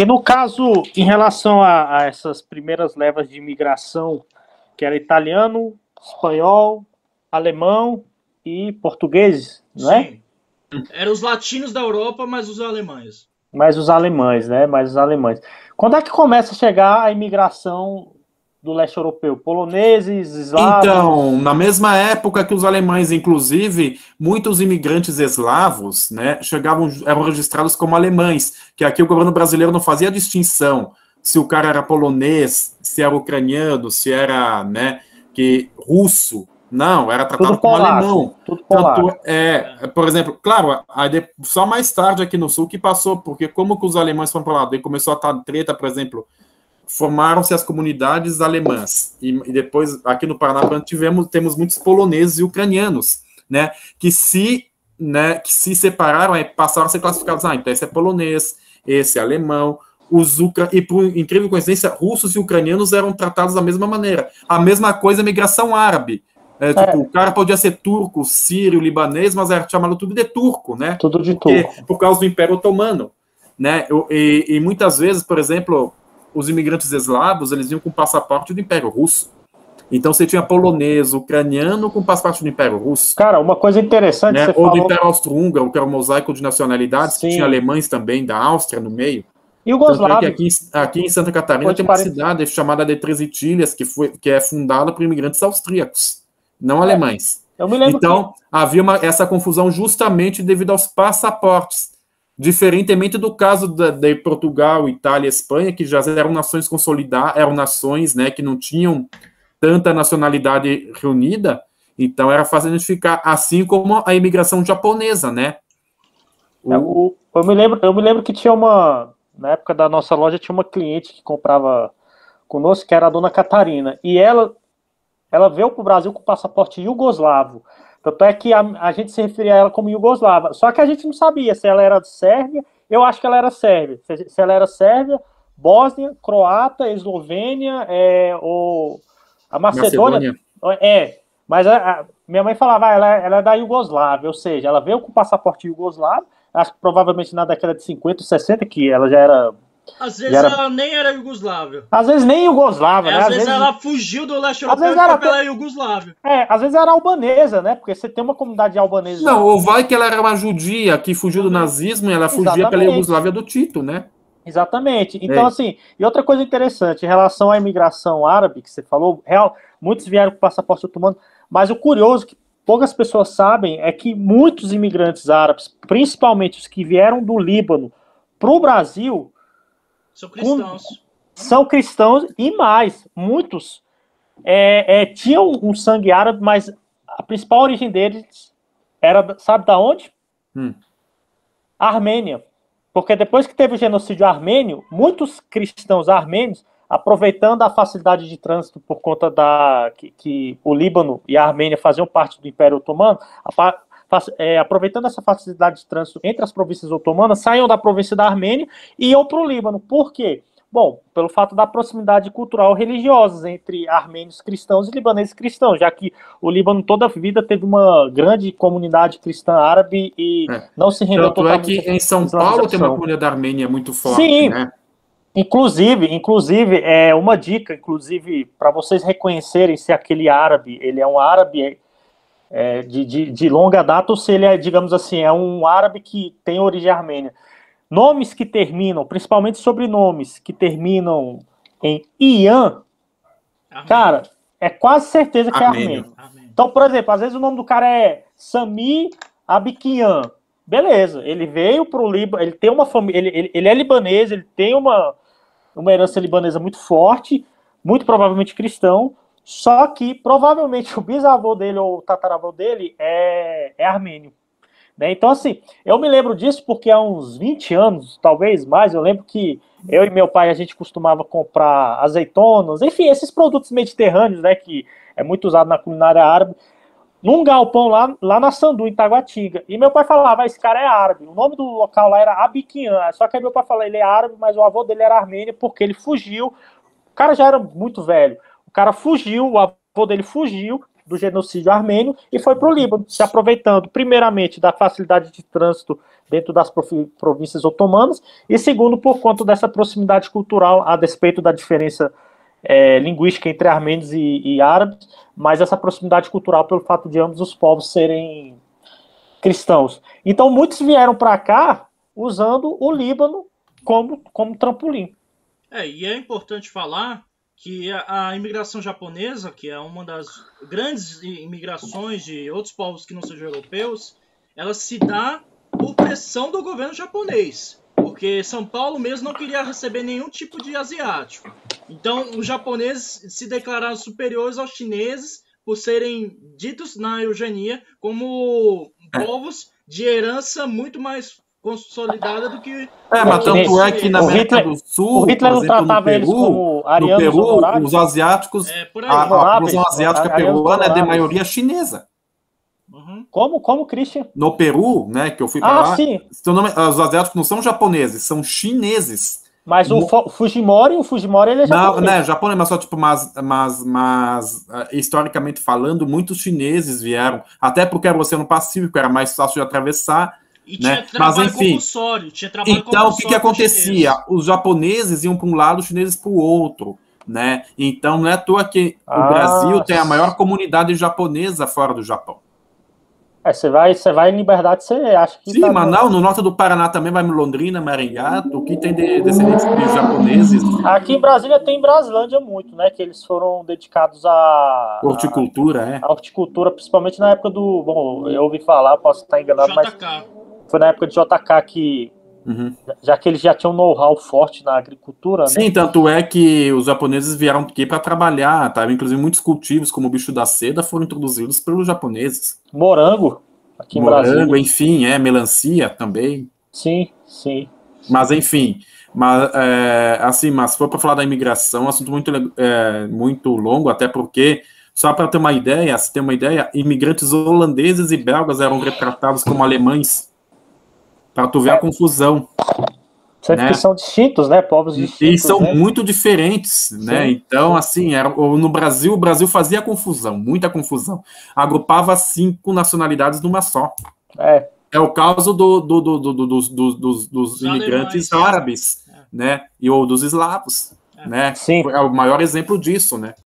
E no caso, em relação a essas primeiras levas de imigração, que era italiano, espanhol, alemão e portugueses, não é? Sim. Eram os latinos da Europa, mas os alemães. Mais os alemães, né? Mais os alemães. Quando é que começa a chegar a imigração do leste europeu? Poloneses, Então, eslavos? na mesma época que os alemães, inclusive, muitos imigrantes eslavos, né, eram registrados como alemães, que aqui o governo brasileiro não fazia distinção se o cara era polonês, se era ucraniano, se era, né, que russo. Não, era tratado Tudo como polaco, alemão. tudo Tanto polaco. por exemplo, claro, só mais tarde aqui no sul que passou, porque como que os alemães foram para lá, daí começou a estar treta, por exemplo, formaram-se as comunidades alemãs. E depois, aqui no Paraná, temos muitos poloneses e ucranianos, né, que se separaram e passaram a ser classificados. Então esse é polonês, esse é alemão. E, por incrível coincidência, russos e ucranianos eram tratados da mesma maneira. A mesma coisa a migração árabe. O cara podia ser turco, sírio, libanês, mas era chamado tudo de turco, né? Tudo de turco. Por causa do Império Otomano, né? E muitas vezes, por exemplo, os imigrantes eslavos, eles vinham com passaporte do Império Russo. Então você tinha polonês, ucraniano com passaporte do Império Russo. Cara, uma coisa interessante, né? você Ou falou... do Império Austro-Húngaro, que era um mosaico de nacionalidades, Sim. que tinha alemães também, da Áustria no meio. Iugoslávia. Tanto é que aqui em Santa Catarina tem uma cidade chamada de Três Itilhas, que é fundada por imigrantes austríacos, não alemães. Eu me lembro então, havia essa confusão justamente devido aos passaportes. Diferentemente do caso de Portugal, Itália e Espanha, que já eram nações consolidadas, eram nações, né, que não tinham tanta nacionalidade reunida, então era fácil identificar, assim como a imigração japonesa, né? Eu me lembro que tinha na época da nossa loja, tinha uma cliente que comprava conosco, que era a dona Catarina, e ela veio para o Brasil com passaporte iugoslavo. Tanto é que a gente se referia a ela como iugoslava. Só que a gente não sabia se ela era sérvia. Eu acho que ela era sérvia. Se ela era sérvia, Bósnia, Croata, Eslovênia, ou a Macedônia. Mas minha mãe falava, ela é da Iugoslávia, ou seja, ela veio com passaporte iugoslavo, acho que provavelmente na década de 50, 60, que ela já era... Às vezes ela nem era Iugoslávia. Às vezes nem Iugoslávia, né? Às vezes ela fugiu do leste europeu e foi pela Iugoslávia. Às vezes era albanesa, né? Porque você tem uma comunidade albanesa. Não, ou vai que ela era uma judia que fugiu do nazismo e ela fugia pela Iugoslávia do Tito, né? Exatamente. Então, assim, e outra coisa interessante, em relação à imigração árabe, que você falou, muitos vieram com passaporte otomano, mas o curioso que poucas pessoas sabem é que muitos imigrantes árabes, principalmente os que vieram do Líbano para o Brasil, são cristãos e mais, muitos tinham um sangue árabe, mas a principal origem deles era, sabe da onde? A Armênia. Porque depois que teve o genocídio armênio, muitos cristãos armênios, aproveitando a facilidade de trânsito por conta que o Líbano e a Armênia faziam parte do Império Otomano, aproveitando essa facilidade de trânsito entre as províncias otomanas, saíam da província da Armênia e iam para o Líbano. Por quê? Bom, pelo fato da proximidade cultural religiosa entre armênios cristãos e libaneses cristãos, já que o Líbano toda a vida teve uma grande comunidade cristã árabe e não se rendeu totalmente. É que em São Paulo tem uma comunidade armênia muito forte, sim, né? Inclusive, uma dica, inclusive, para vocês reconhecerem se aquele árabe, ele é um árabe de longa data ou se ele é, digamos assim, é um árabe que tem origem armênia. Nomes que terminam, principalmente sobrenomes que terminam em Ian, cara, é quase certeza que é armênio. Então, por exemplo, às vezes o nome do cara é Sami Abikian. Beleza, ele veio pro Líbano, ele tem uma família, ele é libanês, ele tem uma herança libanesa muito forte, muito provavelmente cristão, só que provavelmente o bisavô dele ou o tataravô dele é armênio. Então, assim, eu me lembro disso porque há uns 20 anos, talvez mais, eu lembro que eu e meu pai, a gente costumava comprar azeitonas, enfim, esses produtos mediterrâneos, né, que é muito usado na culinária árabe, num galpão lá na Sandu, em Taguatinga. E meu pai falava, esse cara é árabe. O nome do local lá era Abiquian. Só que aí meu pai falou, ele é árabe, mas o avô dele era armênio porque ele fugiu. O cara já era muito velho. O cara fugiu, o avô dele fugiu, do genocídio armênio e foi para o Líbano, se aproveitando, primeiramente, da facilidade de trânsito dentro das províncias otomanas, e segundo, por conta dessa proximidade cultural, a despeito da diferença linguística entre armênios e árabes, mas essa proximidade cultural pelo fato de ambos os povos serem cristãos. Então, muitos vieram para cá usando o Líbano como trampolim. E é importante falar que a imigração japonesa, que é uma das grandes imigrações de outros povos que não sejam europeus, ela se dá por pressão do governo japonês, porque São Paulo mesmo não queria receber nenhum tipo de asiático. Então, os japoneses se declararam superiores aos chineses por serem ditos na eugenia como povos de herança muito mais consolidada do que... mas tanto é que na América do Sul, o Hitler não tratava eles como arianos honorários. Os asiáticos, a população asiática peruana é de maioria chinesa. Como, Christian? No Peru, né, que eu fui para lá, sim. Os asiáticos não são japoneses, são chineses. Mas o Fujimori ele é japonês. Não é japonês, mas só tipo, mas historicamente falando, muitos chineses vieram, até porque era o Oceano Pacífico, era mais fácil de atravessar. E tinha trabalho compulsório. Então, o que acontecia? Os japoneses iam para um lado, os chineses para o outro, né? Então, não é à toa que o Brasil tem a maior comunidade japonesa fora do Japão. Você vai em Liberdade, você acha que... Sim, mas não, no norte do Paraná também vai em Londrina, Maringá, o que tem de descendentes de japoneses. Aqui em Brasília tem Braslândia muito, né, que eles foram dedicados à horticultura, à horticultura, principalmente na época do... Bom, eu ouvi falar, posso estar enganado, JK. Mas foi na época de JK que... Já que eles já tinham um know-how forte na agricultura, sim, né? Tanto é que os japoneses vieram aqui para trabalhar, tá? Inclusive muitos cultivos, como o bicho da seda, foram introduzidos pelos japoneses. Morango, aqui em Brasília. Enfim, melancia também. Sim. Mas, enfim, mas se for para falar da imigração, é um assunto muito longo, até porque, só para ter uma ideia, imigrantes holandeses e belgas eram retratados como alemães. Para tu ver a confusão. Sempre que são distintos, né? Povos distintos. E são muito diferentes, sim, né? Então, assim, no Brasil, o Brasil fazia confusão, muita confusão. Agrupava 5 nacionalidades numa só. É o caso dos imigrantes árabes, né? Ou dos eslavos, né? Sim. É o maior exemplo disso, né?